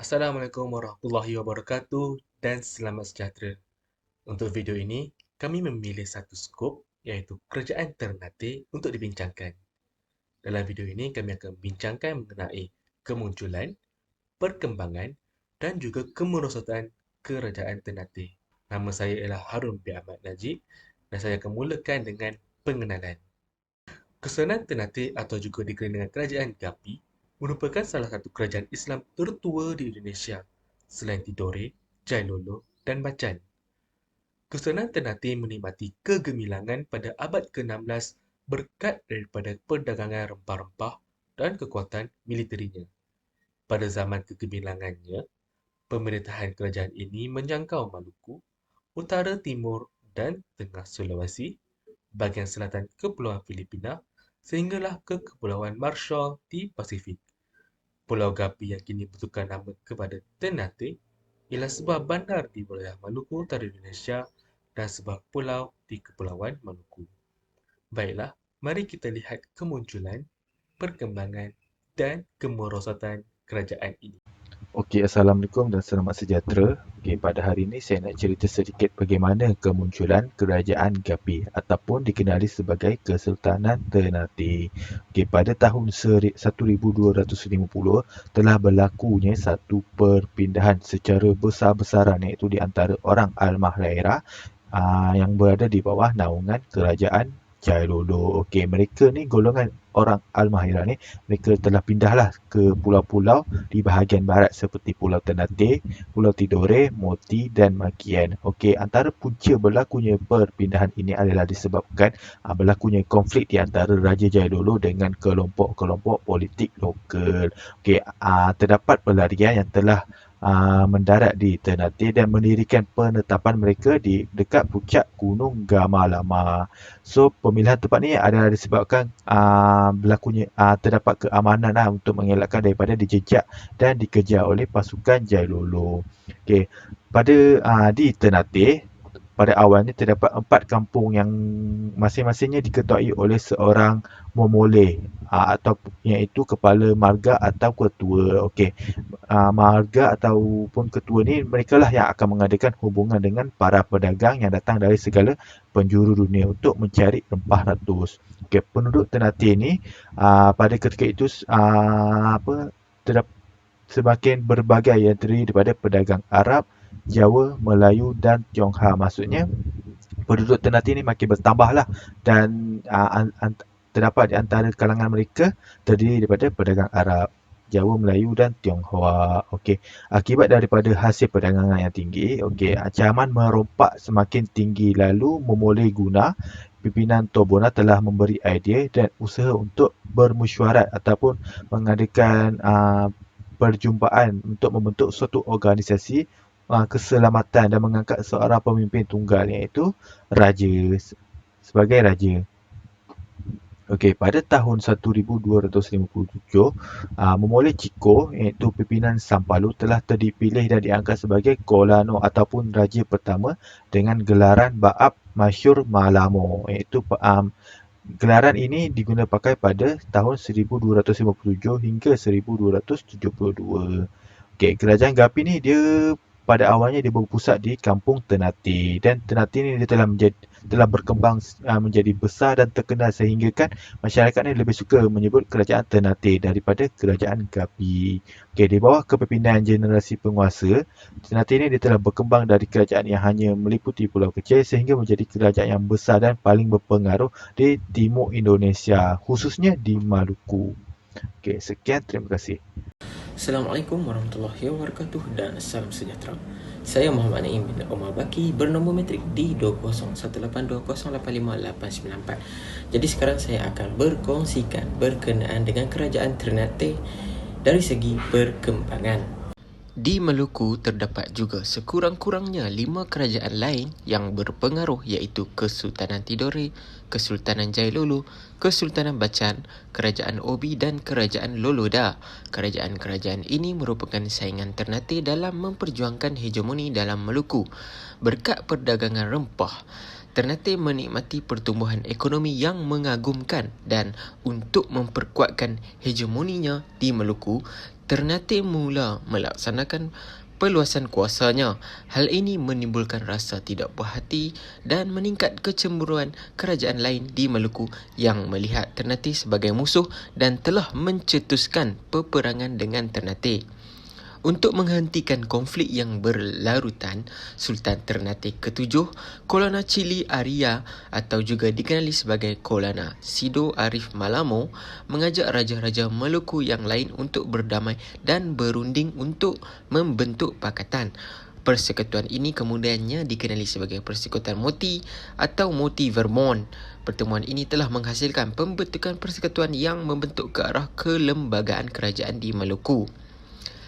Assalamualaikum warahmatullahi wabarakatuh dan selamat sejahtera. Untuk video ini, kami memilih satu skop iaitu kerajaan Ternate untuk dibincangkan. Dalam video ini, kami akan membincangkan mengenai kemunculan, perkembangan dan juga kemerosotan kerajaan Ternate. Nama saya ialah Harun bin Ahmad Najib dan saya akan mulakan dengan pengenalan. Kesultanan Ternate atau juga dikenali dengan Kerajaan Gapi merupakan salah satu kerajaan Islam tertua di Indonesia selain Tidore, Jailolo dan Bacan. Kesultanan Ternate menikmati kegemilangan pada abad ke-16 berkat daripada perdagangan rempah-rempah dan kekuatan militerinya. Pada zaman kegemilangannya, pemerintahan kerajaan ini menjangkau Maluku, Utara Timur dan Tengah Sulawesi, bahagian selatan Kepulauan Filipina sehinggalah ke Kepulauan Marshall di Pasifik. Pulau Gapi yang kini bertukar nama kepada Ternate ialah sebuah bandar di wilayah Maluku Utara Indonesia dan sebuah pulau di Kepulauan Maluku. Baiklah, mari kita lihat kemunculan, perkembangan dan kemerosotan kerajaan ini. Okey, Assalamualaikum dan selamat sejahtera. Okey, pada hari ini saya nak cerita sedikit bagaimana kemunculan Kerajaan Gapi ataupun dikenali sebagai Kesultanan Ternate. Okey, pada tahun 1250 telah berlakunya satu perpindahan secara besar-besaran iaitu di antara orang Al-Mahrairah yang berada di bawah naungan Kerajaan Jailolo. Okey, mereka ni golongan orang Al-Mahirah ni, mereka telah pindahlah ke pulau-pulau di bahagian barat seperti Pulau Ternate, Pulau Tidore, Moti dan Makian. Okey, antara punca berlakunya perpindahan ini adalah disebabkan berlakunya konflik di antara Raja Jailolo dengan kelompok-kelompok politik lokal. Okey, terdapat pelarian yang telah mendarat di Ternate dan mendirikan penetapan mereka di dekat puncak Gunung Gamalama. So, pemilihan tempat ni adalah disebabkan berlakunya terdapat keamanan untuk mengelakkan daripada dijejak dan dikejar oleh pasukan Jailolo. Okey, pada di Ternate pada awalnya terdapat 4 kampung yang masing-masingnya diketuai oleh seorang momoleh atau iaitu kepala marga atau ketua. Okey, marga ataupun ketua ni mereka lah yang akan mengadakan hubungan dengan para pedagang yang datang dari segala penjuru dunia untuk mencari rempah ratus. Okey, penduduk Ternate ni pada ketika itu semakin berbagai yang terdiri daripada pedagang Arab, Jawa, Melayu dan Tionghoa. Maksudnya penduduk Ternate ni makin bertambah lah dan terdapat di antara kalangan mereka terdiri daripada pedagang Arab, Jawa, Melayu dan Tionghoa. Okey, akibat daripada hasil perdagangan yang tinggi, okey, ancaman merompak semakin tinggi lalu memulai guna pimpinan Tobona telah memberi idea dan usaha untuk bermesyuarat ataupun mengadakan perjumpaan untuk membentuk suatu organisasi keselamatan dan mengangkat seorang pemimpin tunggal iaitu raja sebagai raja. Okey, pada tahun 1257, Momole Chico iaitu pimpinan Sampalu telah dipilih dan diangkat sebagai Kolano ataupun raja pertama dengan gelaran Baab Masyur Malamo iaitu gelaran ini diguna pakai pada tahun 1257 hingga 1272. Okey, kerajaan Gapi ni dia pada awalnya dia berpusat di kampung Ternate dan Ternate ni dia telah berkembang menjadi besar dan terkenal sehingga kan masyarakat ni lebih suka menyebut kerajaan Ternate daripada kerajaan Gapi. Okey, di bawah kepimpinan generasi penguasa, Ternate ni dia telah berkembang dari kerajaan yang hanya meliputi pulau kecil sehingga menjadi kerajaan yang besar dan paling berpengaruh di timur Indonesia, khususnya di Maluku. Okey, sekian, terima kasih. Assalamualaikum warahmatullahi wabarakatuh dan salam sejahtera. Saya Muhammad Naim bin Omar Baki bernombor metrik D20182085894. Jadi sekarang saya akan berkongsikan berkenaan dengan kerajaan Ternate dari segi perkembangan. Di Maluku terdapat juga sekurang-kurangnya 5 kerajaan lain yang berpengaruh iaitu Kesultanan Tidore, Kesultanan Jailolo, Kesultanan Bacan, Kerajaan Obi dan Kerajaan Loloda. Kerajaan-kerajaan ini merupakan saingan Ternate dalam memperjuangkan hegemoni dalam Maluku. Berkat perdagangan rempah, Ternate menikmati pertumbuhan ekonomi yang mengagumkan dan untuk memperkuatkan hegemoninya di Maluku, Ternate mula melaksanakan peluasan kuasanya. Hal ini menimbulkan rasa tidak puas hati dan meningkat kecemburuan kerajaan lain di Maluku yang melihat Ternate sebagai musuh dan telah mencetuskan peperangan dengan Ternate. Untuk menghentikan konflik yang berlarutan, Sultan Ternate ke-7, Kolana Cili Aria atau juga dikenali sebagai Kolana Sido Arif Malamo, mengajak raja-raja Maluku yang lain untuk berdamai dan berunding untuk membentuk pakatan. Persekutuan ini kemudiannya dikenali sebagai Persekutuan Moti atau Moti Vermont. Pertemuan ini telah menghasilkan pembentukan persekutuan yang membentuk ke arah kelembagaan kerajaan di Maluku.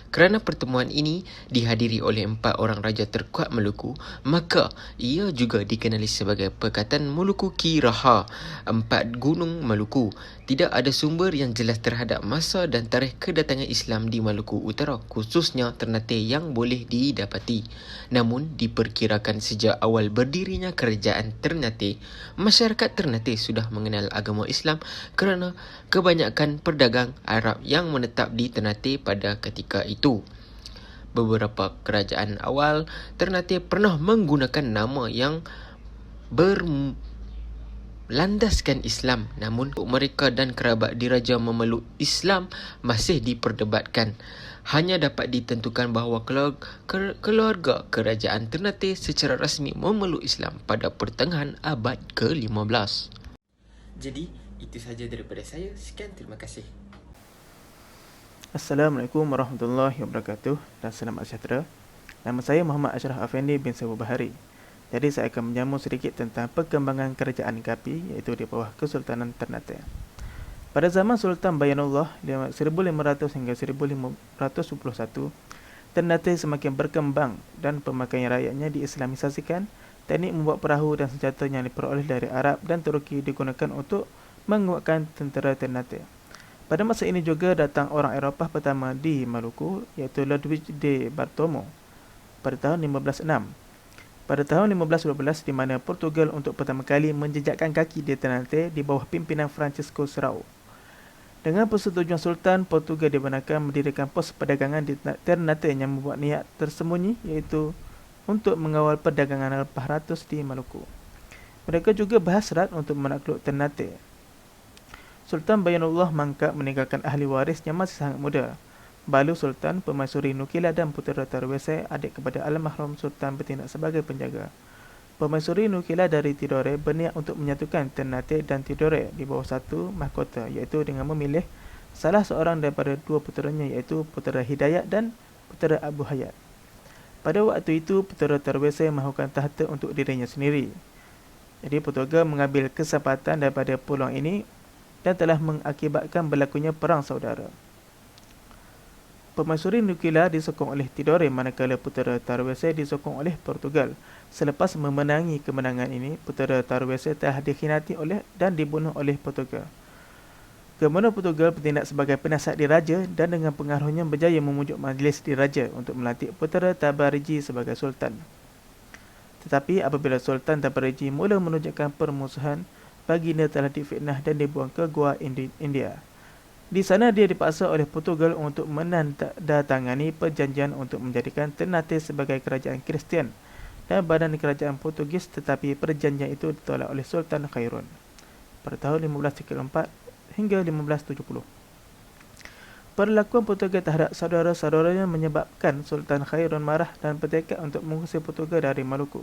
Kerana pertemuan ini dihadiri oleh 4 orang raja terkuat Maluku, maka ia juga dikenali sebagai Pekatan Moluku Ki Raha, 4 Gunung Maluku. Tidak ada sumber yang jelas terhadap masa dan tarikh kedatangan Islam di Maluku Utara, khususnya Ternate yang boleh didapati. Namun, diperkirakan sejak awal berdirinya kerajaan Ternate, masyarakat Ternate sudah mengenal agama Islam kerana kebanyakan pedagang Arab yang menetap di Ternate pada ketika itu. Beberapa kerajaan awal Ternate pernah menggunakan nama yang berlandaskan Islam, namun mereka dan kerabat diraja memeluk Islam masih diperdebatkan. Hanya dapat ditentukan bahawa keluarga kerajaan Ternate secara rasmi memeluk Islam pada pertengahan abad ke-15. Jadi, itu saja daripada saya. Sekian, terima kasih. Assalamualaikum warahmatullahi wabarakatuh dan selamat sejahtera. Nama saya Muhammad Ashraf Afendi bin Sabu Bahari. Jadi saya akan menyambung sedikit tentang perkembangan kerajaan Kapi iaitu di bawah Kesultanan Ternate. Pada zaman Sultan Bayanullah 1500 hingga 1521, Ternate semakin berkembang dan pemakaian rakyatnya diislamisasikan. Teknik membuat perahu dan senjata yang diperoleh dari Arab dan Turki digunakan untuk menguatkan tentera Ternate. Pada masa ini juga datang orang Eropah pertama di Maluku iaitu Ludwig de Bartolomeu pada tahun 1506. Pada tahun 1512 di mana Portugal untuk pertama kali menjejakkan kaki di Ternate di bawah pimpinan Francisco Serrao. Dengan persetujuan Sultan, Portugal dibenarkan mendirikan pos perdagangan di Ternate yang membuat niat tersembunyi iaitu untuk mengawal perdagangan lepas ratus di Maluku. Mereka juga berhasrat untuk menakluk Ternate. Sultan Bayanullah mangkap meninggalkan ahli waris yang masih sangat muda. Balu Sultan, Permaisuri Nukila dan putera Tarwese, adik kepada almarhum Sultan, bertindak sebagai penjaga. Permaisuri Nukila dari Tidore berniat untuk menyatukan Ternate dan Tidore di bawah satu mahkota iaitu dengan memilih salah seorang daripada 2 puteranya iaitu putera Hidayat dan putera Abu Hayat. Pada waktu itu, putera Tarwese mahukan tahta untuk dirinya sendiri. Jadi Portugal mengambil kesempatan daripada peluang ini dan telah mengakibatkan berlakunya perang saudara. Permaisuri Nukila disokong oleh Tidore manakala putera Tarwese disokong oleh Portugal. Selepas memenangi kemenangan ini, putera Tarwese telah dikhianati oleh dan dibunuh oleh Portugal. Kemudian Portugal bertindak sebagai penasihat diraja dan dengan pengaruhnya berjaya memujuk majlis diraja untuk melantik putera Tabarigi sebagai sultan. Tetapi apabila Sultan Tabarigi mula menunjukkan permusuhan, baginda telah difitnah dan dibuang ke Gua India. Di sana dia dipaksa oleh Portugal untuk menandatangani perjanjian untuk menjadikan Ternate sebagai kerajaan Kristian dan badan kerajaan Portugis, tetapi perjanjian itu ditolak oleh Sultan Khairun pada tahun 1534 hingga 1570. Perlakuan Portugal terhadap saudara-saudaranya menyebabkan Sultan Khairun marah dan bertekad untuk mengusir Portugal dari Maluku.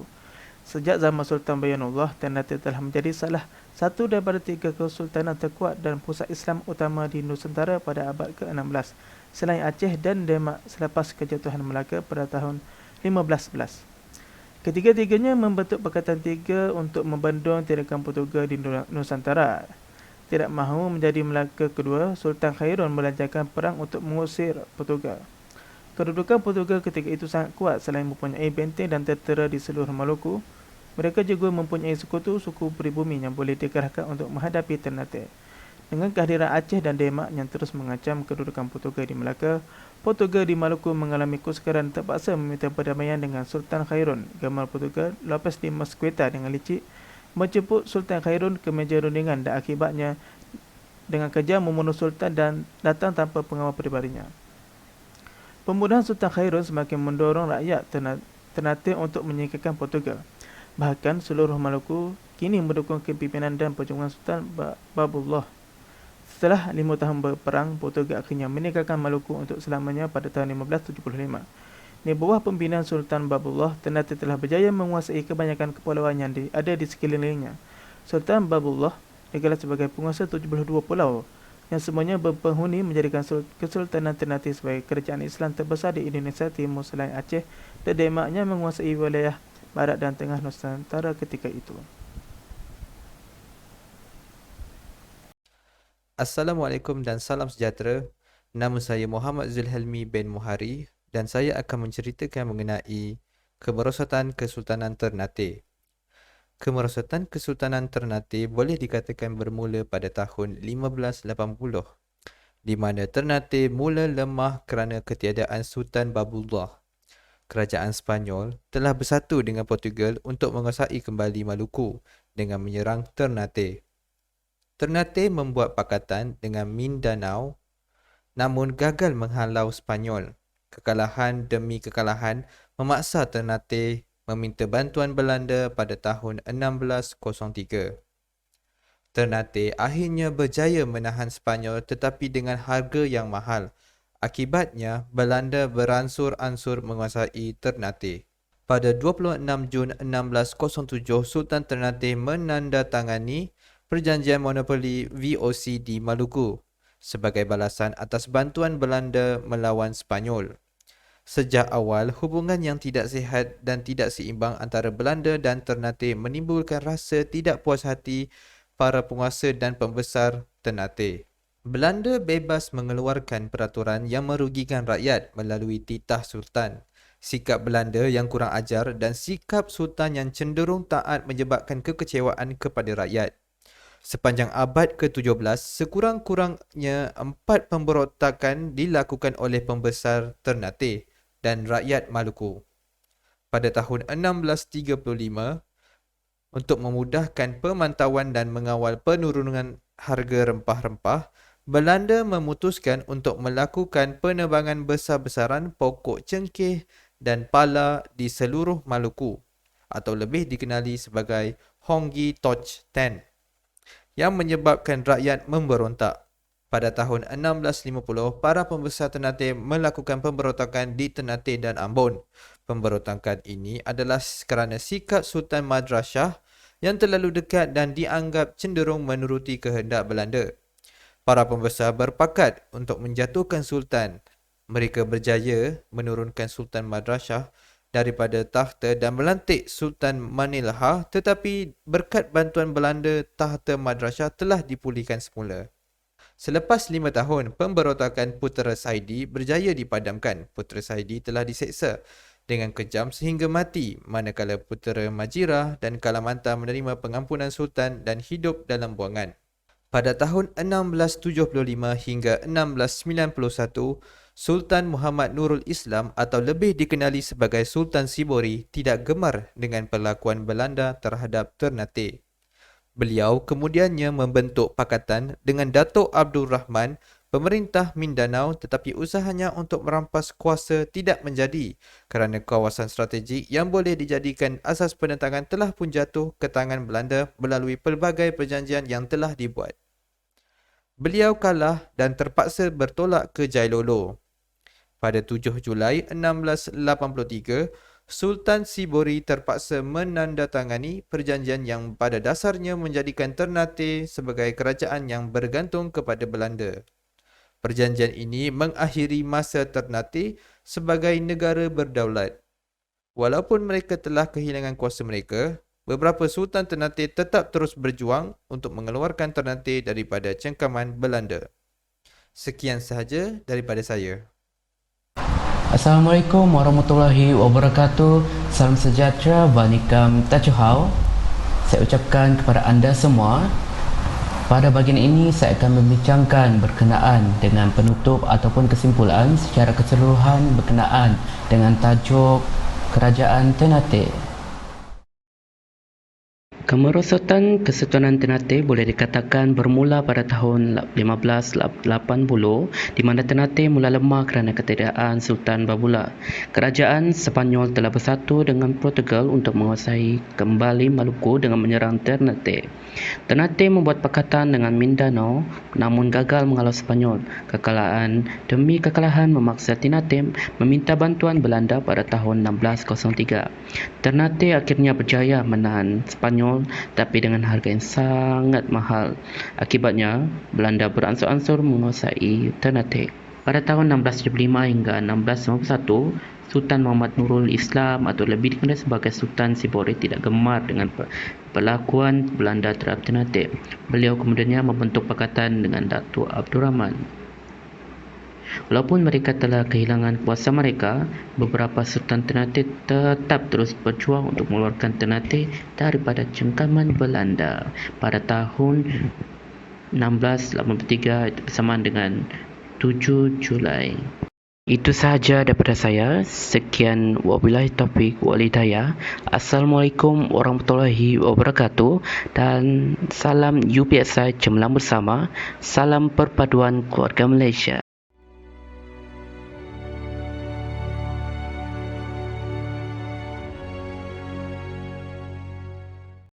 Sejak zaman Sultan Bayanullah, Ternate telah menjadi salah satu daripada 3 kesultanan terkuat dan pusat Islam utama di Nusantara pada abad ke-16, selain Aceh dan Demak selepas kejatuhan Melaka pada tahun 1511. Ketiga-tiganya membentuk Pakatan Tiga untuk membendung tindakan Portugal di Nusantara. Tidak mahu menjadi Melaka kedua, Sultan Khairun melancarkan perang untuk mengusir Portugal. Kedudukan Portugal ketika itu sangat kuat. Selain mempunyai benteng dan tentera di seluruh Maluku, mereka juga mempunyai sekutu suku pribumi yang boleh dikerahkan untuk menghadapi Ternate. Dengan kehadiran Aceh dan Demak yang terus mengancam kedudukan Portugal di Melaka, Portugal di Maluku mengalami kesukaran, terpaksa meminta perdamaian dengan Sultan Khairun. Gamal Portugal, Lopes de Mesquita dengan licik menjemput Sultan Khairun ke meja rundingan dan akibatnya dengan kejam membunuh Sultan dan datang tanpa pengawal peribadinya. Pembunuhan Sultan Khairul semakin mendorong rakyat Ternate untuk menyingkirkan Portugal. Bahkan seluruh Maluku kini mendukung kepimpinan dan perjuangan Sultan Babullah. Setelah 5 tahun berperang, Portugal akhirnya meninggalkan Maluku untuk selamanya pada tahun 1575. Di bawah pembinaan Sultan Babullah, Ternate telah berjaya menguasai kebanyakan kepulauan yang ada di sekelilingnya. Sultan Babullah digelar sebagai penguasa 72 pulau yang semuanya berpenghuni, menjadikan Kesultanan Ternate sebagai kerajaan Islam terbesar di Indonesia Timur selain Aceh dan demaknya menguasai wilayah barat dan tengah Nusantara ketika itu. Assalamualaikum dan salam sejahtera. Nama saya Muhammad Zulhelmi bin Muhari dan saya akan menceritakan mengenai kemerosotan Kesultanan Ternate. Kemerosotan Kesultanan Ternate boleh dikatakan bermula pada tahun 1580, di mana Ternate mula lemah kerana ketiadaan Sultan Babullah. Kerajaan Sepanyol telah bersatu dengan Portugal untuk menguasai kembali Maluku dengan menyerang Ternate. Ternate membuat pakatan dengan Mindanao namun gagal menghalau Sepanyol. Kekalahan demi kekalahan memaksa Ternate meminta bantuan Belanda pada tahun 1603. Ternate akhirnya berjaya menahan Sepanyol tetapi dengan harga yang mahal. Akibatnya, Belanda beransur-ansur menguasai Ternate. Pada 26 Jun 1607, Sultan Ternate menandatangani Perjanjian Monopoli VOC di Maluku sebagai balasan atas bantuan Belanda melawan Sepanyol. Sejak awal, hubungan yang tidak sihat dan tidak seimbang antara Belanda dan Ternate menimbulkan rasa tidak puas hati para penguasa dan pembesar Ternate. Belanda bebas mengeluarkan peraturan yang merugikan rakyat melalui titah Sultan. Sikap Belanda yang kurang ajar dan sikap Sultan yang cenderung taat menyebabkan kekecewaan kepada rakyat. Sepanjang abad ke-17, sekurang-kurangnya 4 pemberontakan dilakukan oleh pembesar Ternate dan rakyat Maluku. Pada tahun 1635, untuk memudahkan pemantauan dan mengawal penurunan harga rempah-rempah, Belanda memutuskan untuk melakukan penebangan besar-besaran pokok cengkeh dan pala di seluruh Maluku atau lebih dikenali sebagai Honggi Toch Tan yang menyebabkan rakyat memberontak. Pada tahun 1650, para pembesar Ternate melakukan pemberontakan di Ternate dan Ambon. Pemberontakan ini adalah kerana sikap Sultan Madrasah yang terlalu dekat dan dianggap cenderung menuruti kehendak Belanda. Para pembesar berpakat untuk menjatuhkan Sultan. Mereka berjaya menurunkan Sultan Madrasah daripada takhta dan melantik Sultan Manilha, tetapi berkat bantuan Belanda, takhta Madrasah telah dipulihkan semula. Selepas 5 tahun, pemberontakan Putera Saidi berjaya dipadamkan. Putera Saidi telah diseksa dengan kejam sehingga mati, manakala Putera Majirah dan Kalamantan menerima pengampunan Sultan dan hidup dalam buangan. Pada tahun 1675 hingga 1691, Sultan Muhammad Nurul Islam atau lebih dikenali sebagai Sultan Sibori tidak gemar dengan perlakuan Belanda terhadap Ternate. Beliau kemudiannya membentuk pakatan dengan Datuk Abdul Rahman, pemerintah Mindanao, tetapi usahanya untuk merampas kuasa tidak menjadi kerana kawasan strategik yang boleh dijadikan asas penentangan telah pun jatuh ke tangan Belanda melalui pelbagai perjanjian yang telah dibuat. Beliau kalah dan terpaksa bertolak ke Jailolo. Pada 7 Julai 1683, Sultan Sibori terpaksa menandatangani perjanjian yang pada dasarnya menjadikan Ternate sebagai kerajaan yang bergantung kepada Belanda. Perjanjian ini mengakhiri masa Ternate sebagai negara berdaulat. Walaupun mereka telah kehilangan kuasa mereka, beberapa Sultan Ternate tetap terus berjuang untuk mengeluarkan Ternate daripada cengkaman Belanda. Sekian sahaja daripada saya. Assalamualaikum warahmatullahi wabarakatuh. Salam sejahtera, Vanikam Tachuhau. Saya ucapkan kepada anda semua. Pada bahagian ini saya akan membincangkan berkenaan dengan penutup ataupun kesimpulan secara keseluruhan berkenaan dengan tajuk Kerajaan Ternate. Kemerosotan Kesultanan Ternate boleh dikatakan bermula pada tahun 1580 di mana Ternate mula lemah kerana ketiadaan Sultan Babula. Kerajaan Sepanyol telah bersatu dengan Portugal untuk menguasai kembali Maluku dengan menyerang Ternate. Ternate membuat pakatan dengan Mindanao namun gagal mengalau Sepanyol. Demi kekalahan memaksa Ternate meminta bantuan Belanda pada tahun 1603. Ternate akhirnya berjaya menahan Sepanyol tapi dengan harga yang sangat mahal. Akibatnya, Belanda beransur-ansur menguasai Ternate. Pada tahun 1675 hingga 1691, Sultan Muhammad Nurul Islam atau lebih dikenal sebagai Sultan Sibori tidak gemar dengan perlakuan Belanda terhadap Ternate. Beliau kemudiannya membentuk pakatan dengan Datuk Abdul Rahman. Walaupun mereka telah kehilangan kuasa mereka, beberapa Sultan Ternate tetap terus berjuang untuk mengeluarkan Ternate daripada cengkaman Belanda. Pada tahun 1683 bersamaan dengan 7 Julai. Itu sahaja daripada saya. Sekian, wabillahi taufiq wal hidayah. Assalamualaikum warahmatullahi wabarakatuh dan salam UPSI Cemerlang Bersama. Salam perpaduan keluarga Malaysia.